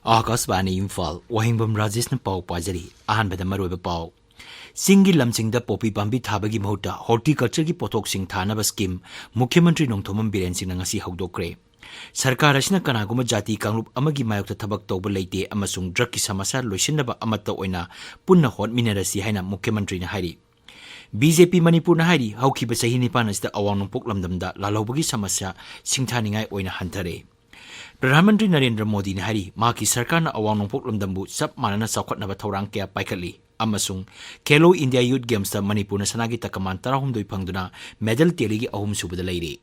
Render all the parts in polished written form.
Akasbani Imphal, Wahengbam Rajesh na pau pajari, ahanbada maroiba pau. Singi lamsingda popi pambi thabagi mahuta horticulture gi potok sing thanaba scheme Mukhyamantri Nongthomam Biren sing ngasi hawdokre. Sarkar asina kanaguma jati kanglup amagi mayokta thabak tawba leite amasung drug ki samasya loisinaba amatta oina punna hot minarasi haina Mukhyamantri na hairi. BJP Manipur na hairi hawkiba sahi nipan asida awang nongpok lamdamda lalawbagi samasya singthaningai oina hantare. Pradhanmantri Narendra Modi na hari maki sarkar na awang nongpok lamdambu sab manana saukhatnaba thorang kaya paikhatli amasung Khelo India Youth Games ta Manipur na sanagi takaman 13 phangduna medal teligi ahum subada leire.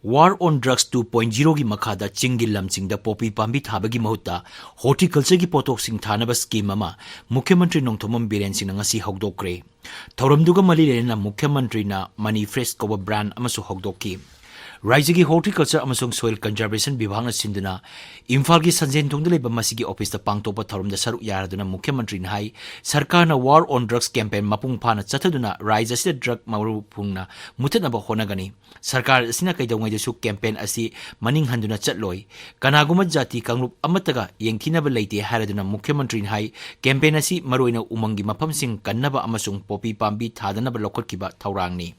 War on Drugs 2.0 gi makhada chingi lamchingda popi pambi thabagi mahutta horticulture gi potok sing thanaba scheme ama Mukhyamantri Nongthomam Biren sing ngasi hawdokre. Thoramduga malilena Mukhyamantri na Money Fresh koba brand amasu hawdokki. Raijya gi horticulture amasung soil conservation bibhagna sinduna Imphal gi sanjen thongda leba masigi office ta pangtopa thoramda saruk yaraduna Mukhyamantri na hai sarkar na war on drugs campaign mapung phana chathaduna raijya sida drug maru phungna muthanaba honagani. Sarkar asina kaidongai desu campaign asi maning handuna chatloi kanaguma jati kanglup amataga yengthinaba leite haraduna Mukhyamantri na hai campaign asi maroina umangi maphamsing kannaba amasung popi pambi thadanaba lokotkiba thawrangni.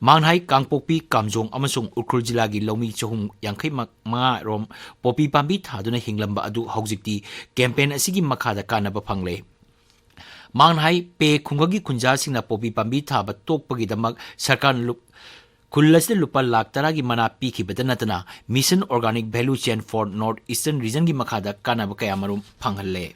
Manghai Kangpokpi Kamjong amasung Ukhul jilagi Lomi Chahum Yankai Manga rom popi pambi thaduna hinglamba adu haujikti campaign asigi makhada kanaba phangle. Manghai pe khungagi kunja singna popi pambi thaba tokpagi damak sarkar Kullasde lupa lakh taragi mana piki badanatana Mission Organic Value Chain for North Eastern Region gi makhada kanaba kaya marum phanghalle.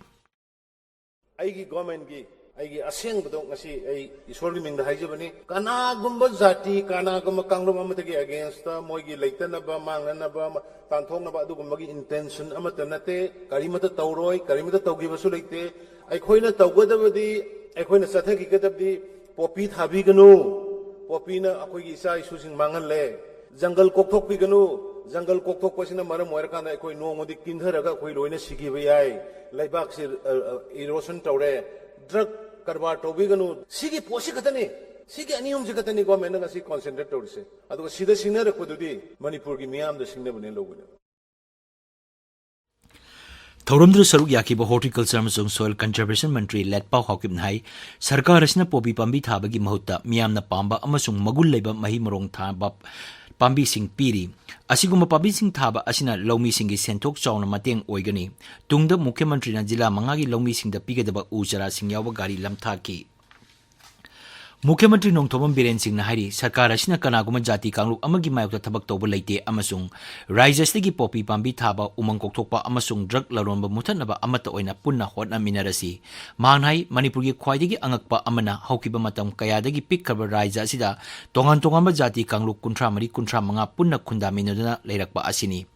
Aigi government gi aigi aseng badong ngasi ai isor gi mingda haijabani kana gumba jati kana gumba kanglum amatagi against moigi leitanaba manganaba tanthongnaba adu gumba gi intention amata nate karimata tawroi karimata tawgibasu leite aikhoina tawgadabadi aikhoina sathagi gadabdi popi thabi ganu Popina akoy isa isusing manganle jungle kokthok piganu jungle kokthok pasina maram moirkana akoy nongodi kintharaga akoy loina sigiba yai laibak sir erosion tawre drug karbar tobiganu sigi posi khatani sigi aniyum ji khatani government na si concentrate tawse adu sida singna rakududi Manipur gi miyam da singna bane loguna Thoramdru saruk yakiba horticulture amasung soil conservation mantri Letpau Hawkim hai sarkar asina popi pambi thabagi mahutta miyamna pamba amasung magul leiba mahi marong thaba pambi sing piri asiguma pambi sing thaba asina lomi singi senthok chawna mateng oigani tungda Mukhyamantri na jila mangagi lomi singda pigadaba ujara sing yawa gari lamthaki Mukhyamantri Nongthomam Biren sing na hari sarkar asina kanaguma jati kanglup amagi mayokta thabak tawba leite amasung raijastagi popi pambi thaba umang kokthokpa amasung drug laronba muthanaba amata oina punna hotna minarasi manghai Manipur gi khwaidagi angakpa amana hawkiba matam kayadagi pikkaba raija asida tongan tongamba jati kanglup 13 punna khunda minaduna leirakpa asini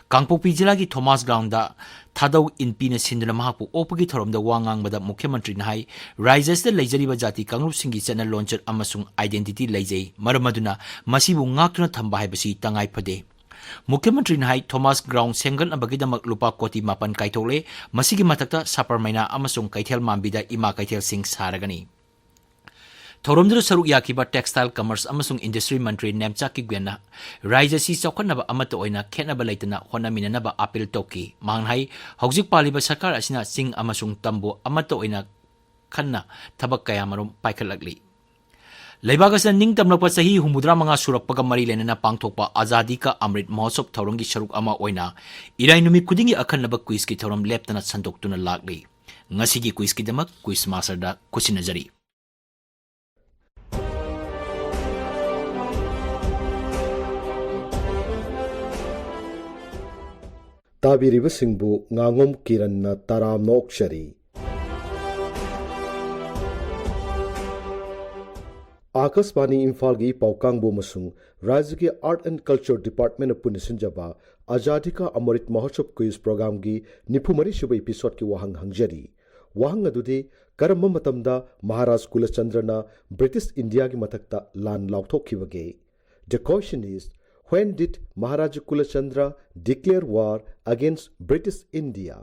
Kangpokpi jilagi Thomas Ground da thadau inpi na sinduna mahakpu opagi thoromda wangang bada Mukhyamantri na hai raijasda leijariba jati kanglup singi chana launcher amasung identity leijai maramaduna masibu ngaktuna thamba haibasi tangai phade Mukhyamantri na hai Thomas Ground sengal abagidamak lupa koti mapan kaitole masigi matakta saparmaina amasung kaithel mambida ima kaithel sing saragani Thoramdru saruk yakiba textile commerce amasung industry mantri Nemchak ki gwena raijasi chawkhanaba amata oina khenaba leitana honaminanaba appeal toki manghai hojik paliba sarkar asina sing amasung tambo amata oina khanna thabak kaya marum paikhalakli Leibagasa ning tamlakpa sahi 35 surakpaga mari lenana pangthokpa azadi ka amrit mahotsav thorangi saruk ama oina irai numi kudingi akhanaba quiz ki thoram leptana sandoktuna lakli ngasigi quiz ki damak quiz master da kusinajari Tabiriba singbu ngangom kiranna taram nokshari. Akasbani Imphal gi paukangbu masung Rajya ki Art and Culture Department of Punisinjaba Azadika Amrit Mahotsav Quiz Program gi nifumari suba episode ki wahang hangjari. Wahang adude karamba matamda Maharaj Kulachandrana British India ki matakta lan lauthokibage. The question is, When did Maharaja Kulachandra declare war against British India?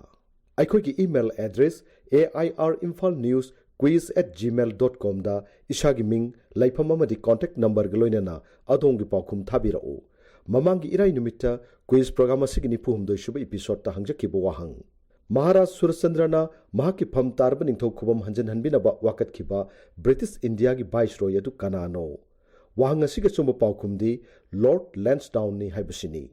Aikoigi email address airimphal.news@gmail.com da ishagi ming laifam amadi contact number galoinana adongi paukhum thabirao. Mamangi irai numita quiz program asigi nipuhumdoi shuba episode ta hangjakibo wahang. Maharaj Surachandrana mahaki pham tarba ningthau khubam hanjan hanbinaba wakatkiba British India gi viceroy adu kanano. Wahang asiga chumba paukhumdi Lord Lansdowne ni haibasini.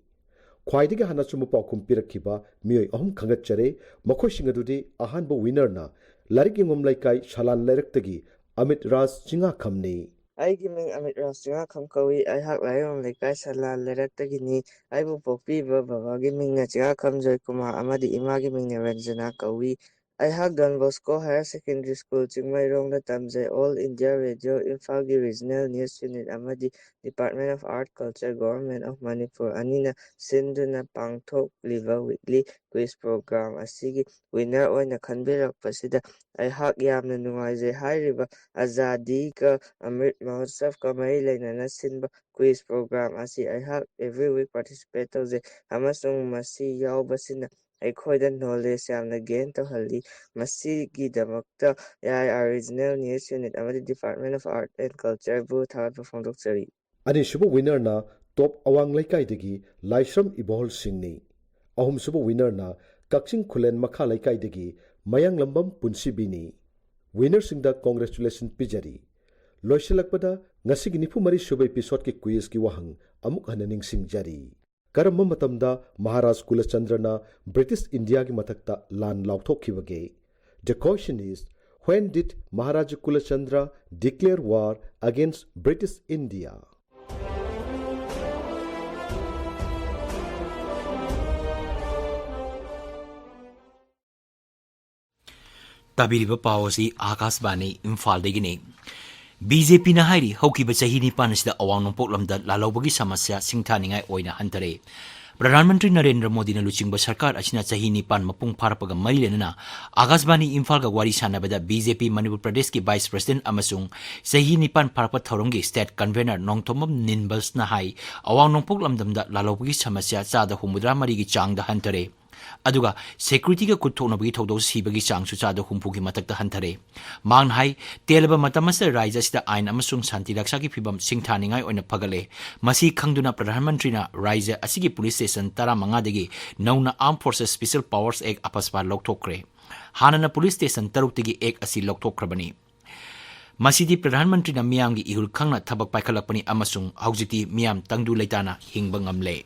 Khwaidigi hana chumba paukhum pirakkiba miyoi ahum khangatchare makhoi singadudi ahanba winner na Lariki Mumlaikai Shalan Leraktagi Amit Raj Chinga Khamni. ꯑꯩꯒꯤ ꯃꯤꯡ ꯑꯃꯤꯠ ꯔꯥꯖ ꯆꯤꯡꯉꯥꯈꯝ ꯀꯧꯏ ꯑꯩꯍꯥꯛ ꯂꯥꯏꯌꯣꯡ ꯂꯩꯀꯥꯏ ꯁꯂꯥꯜ ꯂꯩꯔꯛꯇꯒꯤꯅꯤ ꯑꯩꯕꯨ ꯄꯣꯛꯄꯤꯕ ꯕꯕꯥꯒꯤ ꯃꯤꯡꯅ ꯆꯤꯡꯉꯥꯈꯝ ꯖꯣꯏꯀꯨꯃꯥꯔ ꯑꯃꯗꯤ ꯏꯃꯥꯒꯤ ꯃꯤꯡꯅ ꯔꯟꯖꯅꯥ ꯀꯧꯏ ꯑꯩꯍꯥꯛ Don Bosco higher secondary school ꯆꯤꯡꯃꯩꯔꯣꯡꯗ ꯇꯝꯖꯩ ꯑꯣꯜ ꯏꯟꯗꯤꯌꯥ ꯔꯦꯗꯤꯑꯣ ꯏꯝꯐꯥꯜꯒꯤ ꯔꯤꯖꯅꯦꯜ ꯅ꯭ꯌꯨꯁ ꯌꯨꯅꯤꯠ ꯑꯃꯗꯤ department of art culture government of Manipur ꯑꯅꯤꯅ ꯁꯤꯟꯗꯨꯅ ꯄꯥꯡꯊꯣꯛꯂꯤꯕ ꯋꯤꯛꯂꯤ ꯀ꯭ꯋꯤꯖ ꯄ꯭ꯔꯣꯒ꯭ꯔꯥꯝ ꯑꯁꯤꯒꯤ ꯋꯤꯟꯅꯔ ꯑꯣꯏꯅ ꯈꯟꯕꯤꯔꯛꯄꯁꯤꯗ ꯑꯩꯍꯥꯛ ꯌꯥꯝꯅ ꯅꯨꯡꯉꯥꯏꯖꯩ ꯍꯥꯏꯔꯤꯕ ꯑꯖꯥꯗꯤ ꯀ ꯑꯃ꯭ꯔꯤꯠ ꯃꯍꯣꯠꯁꯕꯀ ꯃꯔꯤ ꯂꯩꯅꯅ ꯁꯤꯟꯕ ꯀ꯭ꯋꯤꯖ ꯄ꯭ꯔꯣꯒ꯭ꯔꯥꯝ ꯑꯁꯤ ꯑꯩꯍꯥꯛ ꯑꯦꯚ꯭ꯔꯤ ꯋꯤꯛ ꯄꯥꯔꯇꯤꯁꯤꯄꯦꯠ ꯇꯧꯖꯩ ꯑꯃꯁꯨꯡ ꯃꯁꯤ ꯌꯥꯎꯕꯁꯤꯅ ꯑꯩꯈꯣꯏꯗ ꯅꯣꯂꯦꯖ ꯌꯥꯝꯅ ꯒꯦꯟ ꯇꯧꯍꯜꯂꯤ ꯃꯁꯤꯒꯤꯗꯃꯛꯇ AIR ꯔꯤꯖꯅꯦꯜ ꯅ꯭ꯌꯨꯁ ꯌꯨꯅꯤꯠ ꯑꯃꯗꯤ ꯗꯤꯄꯥꯔꯠꯃꯦꯟ ꯑꯣꯐ ꯑꯥꯔꯠ ꯑꯦꯟड ꯀꯜꯆꯔꯕꯨ ꯊꯥꯒꯠꯄ ꯐꯣꯡꯗꯣꯛꯆꯔꯤ Anishuba winner na top awang laikai Laisram Ibol Singni. Ahumsuba winner na Kakching Khulen Makha laikai Mayang Lambam Punsibini. Winner singda congratulation pijari. Loisilakpada ngasigi nipu mari suba episode ki quiz ki wahang amuk hananing singjari. Karamma matamda Maharaj Kulachandra na British India ki matakta lan lauthokkhibage. The question is, when did Maharaja Kulachandra declare war against British India? ꯇꯥꯕꯤꯔꯤꯕ ꯄꯥꯎ ꯑꯁꯤ ꯑꯥꯀꯥꯁꯕꯥꯅꯤ ꯏꯝꯐꯥꯜꯗꯒꯤꯅꯤ ꯕꯤꯖꯦꯄꯤꯅ ꯍꯥꯏꯔꯤ ꯍꯧꯈꯤꯕ ꯆꯍꯤ ꯅꯤꯄꯥꯟ ꯑꯁꯤꯗ ꯑꯋꯥꯡ ꯅꯣꯡꯄꯣꯛ ꯂꯝꯗ ꯂꯥꯜꯍꯧꯕꯒꯤ ꯁꯃꯁ꯭ꯌꯥ ꯁꯤꯡꯊꯥꯅꯤꯡꯉꯥꯏ ꯑꯣꯏꯅ ꯍꯟꯊꯔꯦ ꯄ꯭ꯔꯙꯥꯟ ꯃꯟꯇ꯭ꯔꯤ ꯅꯔꯦꯟꯗ꯭ꯔ ꯃꯣꯗꯤꯅ ꯂꯨꯆꯤꯡꯕ ꯁꯔꯀꯥꯔ ꯑꯁꯤꯅ ꯆꯍꯤ ꯅꯤꯄꯥꯟ ꯃꯄꯨꯡ ꯐꯥꯔꯛꯄꯒ ꯃꯔꯤ ꯂꯩꯅꯅ ꯑꯥꯀꯥꯁꯕꯥꯅꯤ ꯏꯝꯐꯥꯜꯒ ꯋꯥꯔꯤ ꯁꯥꯟꯅꯕꯗ ꯕꯤꯖꯦꯄꯤ ꯃꯅꯤꯄꯨꯔ ꯄ꯭ꯔꯗꯦꯁꯀꯤ ꯚꯥꯏꯁ ꯄ꯭ꯔꯁꯤꯗꯦꯟꯠ ꯑꯃꯁꯨꯡ ꯆꯍꯤ ꯅꯤꯄꯥꯟ ꯐꯥꯔꯛꯄ ꯊꯧꯔꯝꯒꯤ ꯁ꯭ꯇꯦꯠ ꯀꯟꯚꯦꯅꯔ ꯅꯣꯡꯊꯣꯝꯕꯝ ꯅꯤꯟꯕꯜꯁꯅ ꯍꯥꯏ ꯑꯋꯥꯡ ꯅꯣꯡꯄꯣꯛ ꯂꯝꯗꯝꯗ ꯂꯥꯜꯍꯧꯕꯒꯤ ꯁꯃꯁ꯭ꯌꯥ ꯆꯥꯗ 73ꯒꯤ ꯆꯥꯡꯗ ꯍꯟꯊꯔꯦ ꯑꯗꯨꯒ ꯁꯦꯀ꯭ꯌꯨꯔꯤꯇꯤꯒ ꯈꯨꯠꯊꯣꯛꯅꯕꯒꯤ ꯊꯧꯗꯣꯛ ꯁꯤꯕꯒꯤ ꯆꯥꯡꯁꯨ ꯆꯥꯗ 60ꯒꯤ ꯃꯊꯛꯇ ꯍꯟꯊꯔꯦ ꯃꯥꯡꯅ ꯍꯥꯏ ꯇꯦꯜꯂꯕ ꯃꯇꯝ ꯑꯁꯤꯗ ꯔꯥꯏꯖ꯭ꯌ ꯑꯁꯤꯗ ꯑꯥꯏꯟ ꯑꯃꯁꯨꯡ ꯁꯥꯟꯇꯤ ꯔꯛꯁꯥꯒꯤ ꯐꯤꯕꯝ ꯁꯤꯡꯊꯥꯅꯤꯡꯉꯥꯏ ꯑꯣꯏꯅ ꯐꯒꯠꯂꯦ ꯃꯁꯤ ꯈꯪꯗꯨꯅ ꯄ꯭ꯔꯙꯥꯟ ꯃꯟꯇ꯭ꯔꯤꯅ ꯔꯥꯏꯖ꯭ꯌ ꯑꯁꯤꯒꯤ ꯄꯨꯂꯤꯁ ꯁ꯭ꯇꯦꯁꯟ 15ꯗꯒꯤ ꯅꯧꯅ ꯑꯥꯔꯝ ꯐꯣꯔꯁꯦꯁ ꯁ꯭ꯄꯦꯁꯤꯌꯦꯜ ꯄꯥꯋꯔꯁ ꯑꯦꯛ ꯑꯄꯁꯄꯥꯂꯧꯊꯣꯛꯈ꯭ꯔꯦ ꯍꯥꯟꯅꯅ ꯄꯨꯂꯤꯁ ꯁ꯭ꯇꯦꯁꯟ 6ꯇꯒꯤ ꯑꯦꯛ ꯑꯁꯤ ꯂꯧꯊꯣꯛꯈ꯭ꯔꯕꯅꯤ ꯃꯁꯤꯗꯤ ꯄ꯭ꯔꯙꯥꯟ ꯃꯟꯇ꯭ꯔꯤꯅ ꯃꯤꯌꯥꯝꯒꯤ ꯏꯍꯨꯜ ꯈꯪꯅ ꯊꯕꯛ ꯄꯥꯏꯈꯠꯂꯛꯄꯅꯤ ꯑꯃꯁꯨꯡ ꯍꯧꯖꯤꯛꯇꯤ ꯃꯤꯌꯥꯝ ꯇꯪꯗꯨ ꯂꯩꯇꯥꯅ ꯍꯤꯡꯕ ꯉꯝꯂꯦ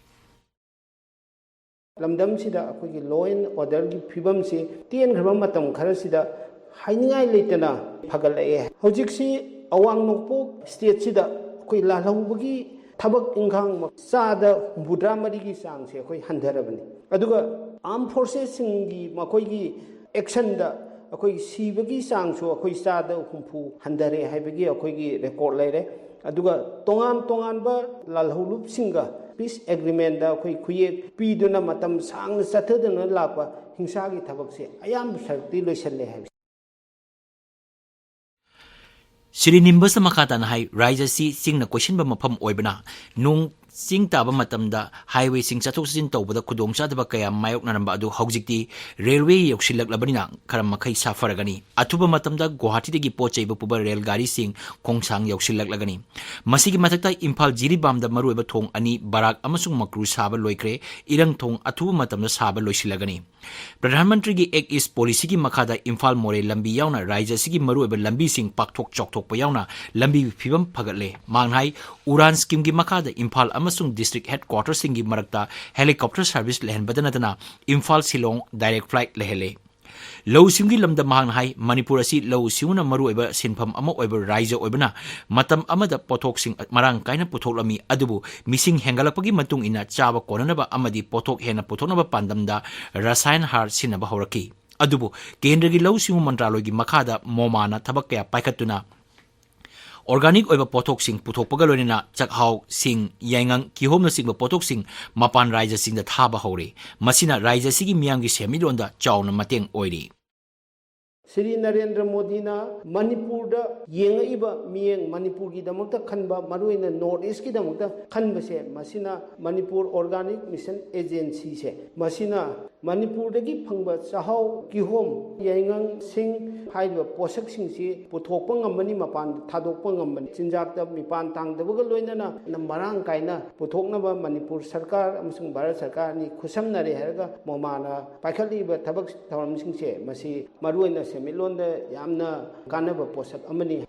ꯂꯝꯗꯝꯁꯤꯗ ꯑꯩꯈꯣꯏꯒꯤ ꯂꯣ ꯑꯦꯟ ꯑꯣꯔꯗꯔꯒꯤ ꯐꯤꯕꯝꯁꯤ ꯇꯦꯟꯈ꯭ꯔꯕ ꯃꯇꯝ ꯈꯔꯁꯤꯗ ꯍꯥꯏꯅꯤꯡꯉꯥꯏ ꯂꯩꯇꯅ ꯐꯒꯠꯂꯛꯑꯦ ꯍꯧꯖꯤꯛꯁꯤ ꯑꯋꯥꯡ ꯅꯣꯡꯄꯣꯛ ꯁ꯭ꯇꯦꯠꯁꯤꯗ ꯑꯩꯈꯣꯏ ꯂꯥꯜꯍꯧꯕꯒꯤ ꯊꯕꯛ ꯏꯟꯈꯥꯡ ꯆꯥꯗ 64ꯒꯤ ꯆꯥꯡꯁꯦ ꯑꯩꯈꯣꯏ ꯍꯟꯊꯔꯕꯅꯤ ꯑꯗꯨꯒ ꯑꯥꯔꯝ ꯐꯣꯔꯁꯦꯁꯁꯤꯡꯒꯤ ꯃꯈꯣꯏꯒꯤ ꯑꯦꯛꯁꯟꯗ ꯑꯩꯈꯣꯏ ꯁꯤꯕꯒꯤ ꯆꯥꯡꯁꯨ ꯑꯩꯈꯣꯏ ꯆꯥꯗ 60 ꯍꯟꯊꯔꯦ ꯍꯥꯏꯕꯒꯤ ꯑꯩꯈꯣꯏꯒꯤ ꯔꯦꯀꯣꯔꯗ ꯂꯩꯔꯦ ꯑꯗꯨꯒ ꯇꯣꯉꯥꯟ ꯇꯣꯉꯥꯟꯕ ꯂꯥꯜꯍꯧꯂꯨꯞꯁꯤꯡꯒ ꯄꯤꯁ ꯑꯦꯒ꯭ꯔꯤꯃꯦꯟꯗ ꯑꯩꯈꯣꯏ ꯈꯨꯌꯦꯛ ꯄꯤꯗꯨꯅ ꯃꯇꯝ ꯁꯥꯡꯅ ꯆꯠꯊꯗꯨꯅ ꯂꯥꯛꯄ ꯍꯤꯡꯁꯥꯒꯤ ꯊꯕꯛꯁꯦ ꯑꯌꯥꯝꯕ ꯁꯔꯨꯛꯇꯤ ꯂꯣꯏꯁꯤꯜꯂꯦ ꯍꯥꯏꯕꯁꯤ ꯁ꯭ꯔꯤ ꯅꯤꯝꯕꯁꯅ ꯃꯈꯥ ꯇꯥꯅ ꯍꯥꯏ ꯔꯥꯏꯖ꯭ꯌ ꯑꯁꯤ ꯆꯤꯡꯅ ꯀꯣꯏꯁꯤꯟꯕ ꯃꯐꯝ ꯑꯣꯏꯕꯅ ꯅꯣꯡ ꯆꯤꯡ ꯇꯥꯕ ꯃꯇꯝꯗ ꯍꯥꯏꯋꯦꯁꯤꯡ ꯆꯠꯊꯣꯛ ꯆꯠꯁꯤꯟ ꯇꯧꯕꯗ ꯈꯨꯗꯣꯡꯆꯥꯗꯕ ꯀꯌꯥ ꯃꯥꯌꯣꯛꯅꯔꯝꯕ ꯑꯗꯨ ꯍꯧꯖꯤꯛꯇꯤ ꯔꯦꯜꯋꯦ ꯌꯧꯁꯤꯜꯂꯛꯂꯕꯅꯤꯅ ꯈꯔ ꯃꯈꯩ ꯁꯥꯐꯔꯒꯅꯤ ꯑꯊꯨꯕ ꯃꯇꯝꯗ ꯒꯨꯋꯥꯍꯥꯇꯤꯗꯒꯤ ꯄꯣꯠ ꯆꯩꯕ ꯄꯨꯕ ꯔꯦꯜ ꯒꯥꯔꯤꯁꯤꯡ ꯈꯣꯡꯁꯥꯡ ꯌꯧꯁꯤꯜꯂꯛꯂꯒꯅꯤ ꯃꯁꯤꯒꯤ ꯃꯊꯛꯇ ꯏꯝꯐꯥꯜ ꯖꯤꯔꯤꯕꯥꯝꯗ ꯃꯔꯨꯑꯣꯏꯕ ꯊꯣꯡ 2 ꯕꯔꯥꯛ ꯑꯃꯁꯨꯡ ꯃꯀ꯭ꯔꯨ ꯁꯥꯕ ꯂꯣꯏꯈ꯭ꯔꯦ ꯏꯔꯪ ꯊꯣꯡ ꯑꯊꯨꯕ ꯃꯇꯝꯗ ꯁꯥꯕ ꯂꯣꯏꯁꯤꯜꯂꯒꯅꯤ ꯄ꯭ꯔꯙꯥꯟ ꯃꯟꯇ꯭ꯔꯤꯒꯤ ꯑꯦꯛ ꯏꯁ ꯄꯣꯂꯤꯁꯤꯒꯤ ꯃꯈꯥꯗ ꯏꯝꯐꯥꯜ ꯃꯣꯔꯦ ꯂꯝꯕꯤ ꯌꯥꯎꯅ ꯔꯥꯏꯖ꯭ꯌ ꯑꯁꯤꯒꯤ ꯃꯔꯨꯑꯣꯏꯕ ꯂꯝꯕꯤꯁꯤꯡ ꯄꯥꯛꯊꯣꯛ ꯆꯥꯎꯊꯣꯛꯄ ꯌꯥꯎꯅ ꯂꯝꯕꯤ ꯐꯤꯕꯝ ꯐꯒꯠꯂꯦ ꯃꯥꯡꯅ ꯍꯥꯏ ꯎꯔꯥꯟ ꯁ꯭ꯀꯤꯝꯒꯤ ꯃꯈꯥꯗ ꯏꯝꯐꯥꯜ ꯑꯃꯁꯨꯡ ꯗꯤꯁꯇ꯭ꯔꯤꯛ ꯍꯦꯗꯀ꯭ꯋꯥꯔꯇꯔꯁꯤꯡꯒꯤ ꯃꯔꯛꯇ ꯍꯦꯂꯤꯀꯣꯞꯇꯔ ꯁꯔꯚꯤꯁ ꯂꯩꯍꯟꯕꯗ ꯅꯠꯇꯅ ꯏꯝꯐꯥꯜ ꯁꯤꯂꯣꯡ ꯗꯥꯏꯔꯦꯛ ꯐ꯭ꯂꯥꯏꯠ ꯂꯩꯍꯜꯂꯦ ꯂꯧꯎ ꯁꯤꯡꯎꯒꯤ ꯂꯝꯗ ꯃꯍꯥꯛꯅ ꯍꯥꯏ ꯃꯅꯤꯄꯨꯔ ꯑꯁꯤ ꯂꯧꯎ ꯁꯤꯡꯎꯅ ꯃꯔꯨꯑꯣꯏꯕ ꯁꯤꯟꯐꯝ ꯑꯃ ꯑꯣꯏꯕ ꯔꯥꯏꯖ꯭ꯌ ꯑꯣꯏꯕꯅ ꯃꯇꯝ ꯑꯃꯗ ꯄꯣꯠꯊꯣꯛꯁꯤꯡ ꯃꯔꯥꯡ ꯀꯥꯏꯅ ꯄꯨꯊꯣꯛꯂꯝꯃꯤ ꯑꯗꯨꯕꯨ ꯃꯤꯁꯤꯡ ꯍꯦꯟꯒꯠꯂꯛꯄꯒꯤ ꯃꯇꯨꯡ ꯏꯟꯅ ꯆꯥꯕ ꯀꯣꯟꯅꯅꯕ ꯑꯃꯗꯤ ꯄꯣꯠꯊꯣꯛ ꯍꯦꯟꯅ ꯄꯨꯊꯣꯛꯅꯕ ꯄꯥꯟꯗꯝꯗ ꯔꯁꯥꯌꯟ ꯍꯥꯔ ꯁꯤꯖꯤꯟꯅꯕ ꯍꯧꯔꯛꯈꯤ ꯑꯗꯨꯕꯨ ꯀꯦꯟꯗ꯭ꯔꯒꯤ ꯂꯧꯎ ꯁꯤꯡꯎ ꯃꯟꯇ꯭ꯔꯥꯂꯌꯒꯤ ꯃꯈꯥꯗ ꯃꯣꯃꯥꯅ ꯊꯕꯛ ꯀꯌꯥ ꯄꯥꯏꯈꯠꯇꯨꯅ ꯑꯣꯔꯒꯥꯅꯤꯛ ꯑꯣꯏꯕ ꯄꯣꯠꯊꯣꯛꯁꯤꯡ ꯄꯨꯊꯣꯛꯄꯒ ꯂꯣꯏꯅꯅ ꯆꯥꯛꯍꯥꯎ ꯁꯤꯡ ꯌꯥꯏꯉꯪ ꯀꯤꯍꯣꯝꯅꯆꯤꯡꯕ ꯄꯣꯠꯊꯣꯛꯁꯤꯡ ꯃꯄꯥꯟ ꯔꯥꯏꯖ꯭ꯌꯁꯤꯡꯗ ꯊꯥꯕ ꯍꯧꯔꯦ ꯃꯁꯤꯅ ꯔꯥꯏꯖ꯭ꯌ ꯑꯁꯤꯒꯤ ꯃꯤꯌꯥꯝꯒꯤ ꯁꯦꯟꯃꯤꯠꯂꯣꯟꯗ ꯆꯥꯎꯅ ꯃꯇꯦꯡ ꯑꯣꯏꯔꯤ Sri Narendra Modi na Manipur da yenga miyeng Manipur ki damakta khanba maruina North East ki damakta khanba se masina Manipur Organic Mission Agency se masina Manipur dagi phangba chahau kihom yengang sing haiba posak sing si puthokpa ngamani mapan thadokpa ngamani chinjak da mipan tangdabaga loinana na marang kaina puthoknaba Manipur sarkar amasung Bharat sarkar ni khusamnare haraga momana paikhaliba thabak tharam sing se masi maruina Milonda yamna kanaba posak amani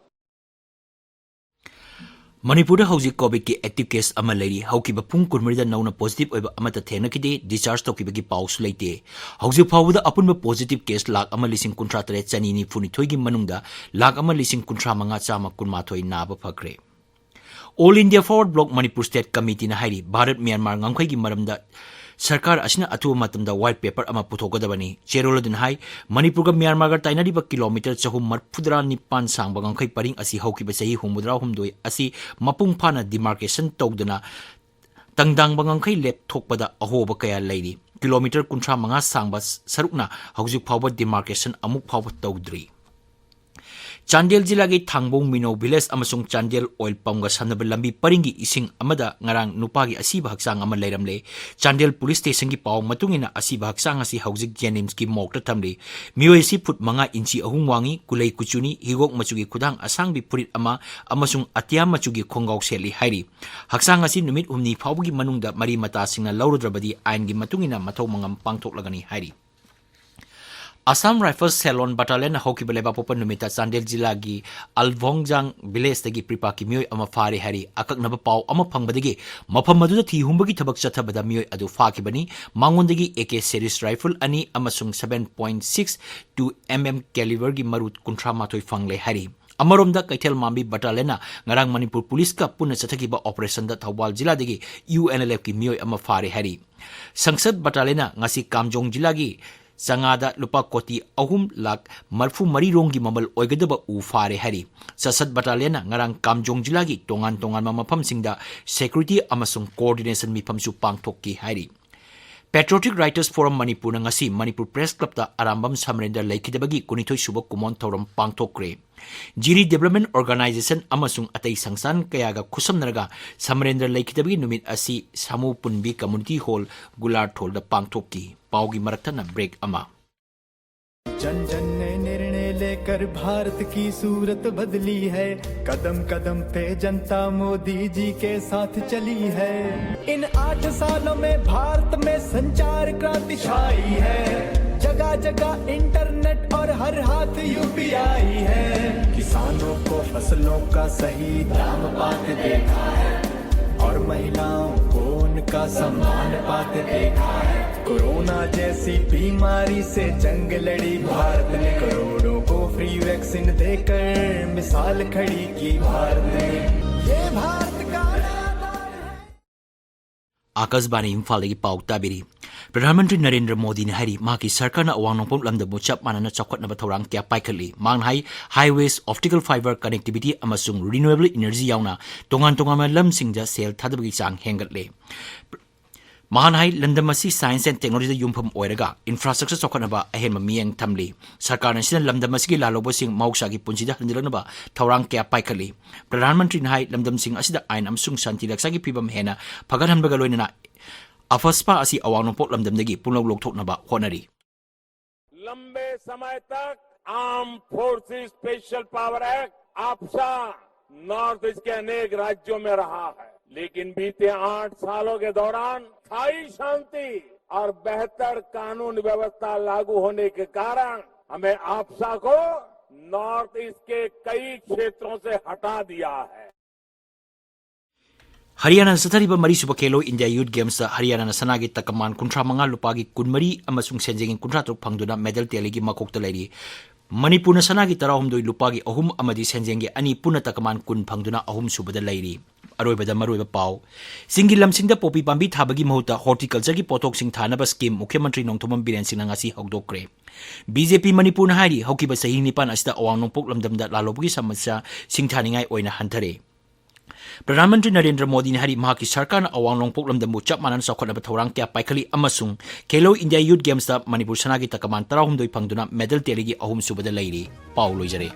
Manipur hauzik COVID ki active case ama leiri haukiba pung kurmarida nauna positive oiba amata thena kide discharge tokiba ki paus leite hauzik phawda apunba positive case lak ama lising kuntra tare chani ni phuni thoigi manungda lak ama lising kuntra manga chama kunma thoi naba phakre All India Forward Bloc Manipur State Committee na hairi Bharat Myanmar ngangkhai gi maramda Sarkar asina atu matamda white paper ama puthogadabani cheroladin hai Manipur ga Myanmar ga tainari ba kilometer chahum marphudra nipan sangba ngangkhai paring asi haukiba sahi humudra humdoi asi mapung phana demarcation tawdana tangdang bangangkhai lep thokpada ahoba kaya leiri kilometer kuntra manga sangba sarukna haujuk phawba demarcation amuk phawba tawdri Chandel Jilla gi Thangbong Mino Village amasung Chandel Oil Pump ga sanaba lambi paringi ising amada ngarang nupagi asiba haksang ama leiramle Chandel Police Station gi paw matungina asiba haksang asi haujik Jennings gi mokta thamli mioi si phut manga inchi ahung wangi kulei kuchuni higok machugi khudang asang bi purit ama amasung atia machugi khongaw seli hairi haksang asi numit umni phawgi manungda mari mata singna laurudrabadi ain gi matungina mathau mangam pangthok lagani hairi Assam Rifles Salon Battalion Hokiba Leba Popa Numita Chandel Jilla gi Alvongjang Village tagi pripa ki mioi ama fari hari akaknaba paw ama phangbadagi mafam maduda thi humbagi thabak chathabada mioi adu fakibani mangondagi AK series rifle ani amasung 7.6 2mm caliber gi marut kuntra mathoi phangle hari Amaromda Kaithel Mambi Battalion ngarang Manipur Police ka punna chathakiba operation da Thawbal Jilla dagi UNLF ki mioi ama fari hari Sangsad Battalion ngasi Kamjong Jilla gi Sangada lupa koti ahum lak marfu mari rongi mamal oigadaba u fare hari Sasad Battalion ngarang Kamjong Jilla gi tongan mamapam singda security amasung coordination mipam su pangthokki hari Patriotic Writers Forum Manipur na ngasi Manipur Press Club ta arambam samrender laikidabagi kunithoi suba kumon thoram pangthokre Jiri Development Organization amasung atay sangsan kayaga khusamnaraga samrender laikidabagi numit asi Samu Punbi Community Hall Gular Thol da pangthokki paugi marakta na break ama जन जन ने निर्णय लेकर भारत की सूरत बदली है कदम कदम पे जनता मोदी जी के साथ चली है इन 8 सालों में भारत में संचार क्रांति छाई है जगह जगह इंटरनेट और हर हाथ यूपीआई है किसानों को फसलों का सही दाम पाते देखा है और महिलाओं को उनका सम्मान पाते देखा है कोरोना जैसी बीमारी से जंग लड़ी भारत ने करोड़ों को फ्री वैक्सीन देकर मिसाल खड़ी की भारत ने ये भारत का Akasbani Imphal gi paw tabiri Pradhan Mantri Narendra Modi ne hari maki sarkar na awang nongpom lamda buchap manana chawkhat na bathorang kya paikali manghai highways optical fiber connectivity amasung renewable energy yauna tongan lam singja sel thadabagi chang hengatle Mahanhai Landamasi Science and Technology Yumpam Oiraga, Infrastructure Sokanaba, Ahem Miang Tamli, Sarkar and Lamdamasi Lalobo Sing Mausagi Punjida Handilanaba, Taurang Kia Paikali, Pradhan Mantri Hai Lamdam Sing Asida Ain Amsung Santi Laksagi Pibam Hena, Pagahan Bagaloina, Afaspa Asi Awano Pot Lamdamagi, Puno Loktok Naba, Honari. लंबे समय तक armed forces special power act AFSPA north east के अनेक राज्यों में रहा है लेकिन बीते 8 सालों के दौरान स्थायी शांति और बेहतर कानून व्यवस्था लागू होने के कारण हमें आपसा को नॉर्थ ईस्ट के कई क्षेत्रों से हटा दिया है Haryana Satariba Marisuba Kelo India Youth Games Haryana Sanagi Takaman Kuntra Manga Lupagi Kunmari Amasung Senjing Kuntra Pangduna Medal Telegi Makokta Lady Manipur Sanagi Tarahum do Lupagi Ahum Amadi Senjenge Ani Puna Takaman Kun Pangduna Ahum Subada Lady Aroibada Maruba Pau Singilam Sinda Popi Bambi Tabagi Mota Horticulture Gi Potok Sing Thanaba Scheme Mukhyamantri Nongthombam Biren Sinangasi Hogdokre BJP Manipur Hari Hokiba Sahi Nipan Asta Awang Nongpok Lamdamda Lalobugi Samasya Singthaningai Oina Hantare Pradhan Mantri Narendra Modi ne hari mahaki sarkar na awang longpok lamdamu chap manan saukhatnaba thorang kya paikali amasung Khelo India Youth Games da Manipur sanagi takaman 13 phangduna medal teligi ahum subada leiri. Pau loijare.